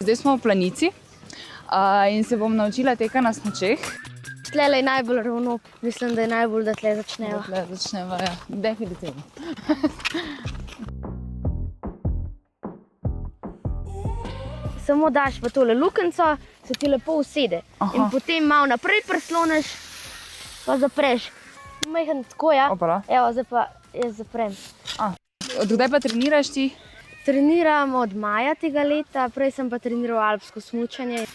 Zdaj smo v Planici in se bom naučila teka na smučeh. Tlele je najbolj ravno, mislim, da je najbolj, da tle začneva. Tle začneva, ja, definitivno. Samo daš v tole lukenco, se ti lepo usede. In potem malo naprej prisloniš, pa zapreš. Majhen tako, ja. Opala. Evo, zdaj pa jaz zaprem. Od kdaj pa treniraš ti? Treniram od maja tega leta, prej sem pa treniral alpsko smučanje.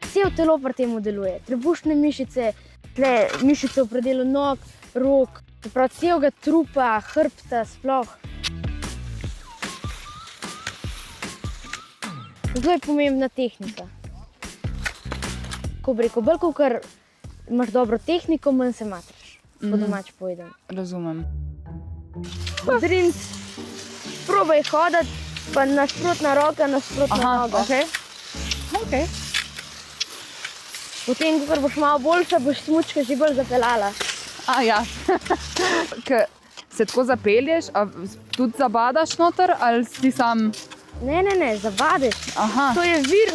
Cel telo pri tem deluje. Trebušne mišice, tle mišice v predelu nog, rok, prav celega trupa, hrbta sploh. Zelo je pomembna tehnika. Ko bi rekel, bolj kakor imaš dobro tehniko, manj se matraš, po domač povedem. Razumem. Drinc, probaj hoditi, pa nasprotna roka, nasprotna noga. Okay. Potem, ko boš malo boljša, boš smučka že bolj zapeljala. Ja. Ko se tako zapelješ, a tudi zabadaš noter ali si sam? Ne, zabadeš. To je vir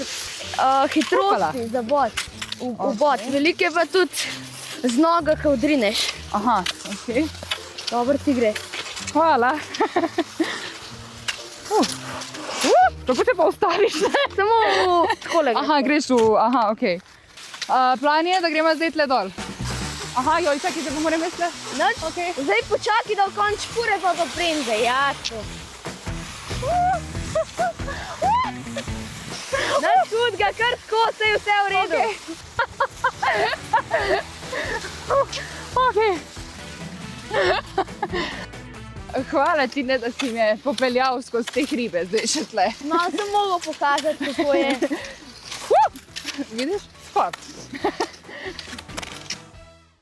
hitrosti za bod. V bod. Veliko je pa tudi z noga, ko odrineš. Ok. Dobro ti gre. Hvala. Kako te pa ustaviš? Samo takole. Greš v, ok. Plan je, da gremo zdaj tle dol. Joj, čakaj, da bomo remesle. Zdaj počakaj, da v konč špure pa premze. Ja, to. Naš hud ga kar tako, se je vse v redu. Hvala ti, da si me popeljal skozi te hribe, zdaj še tle. Malo sem mogel pokazati, kako je. Vidiš? Sport.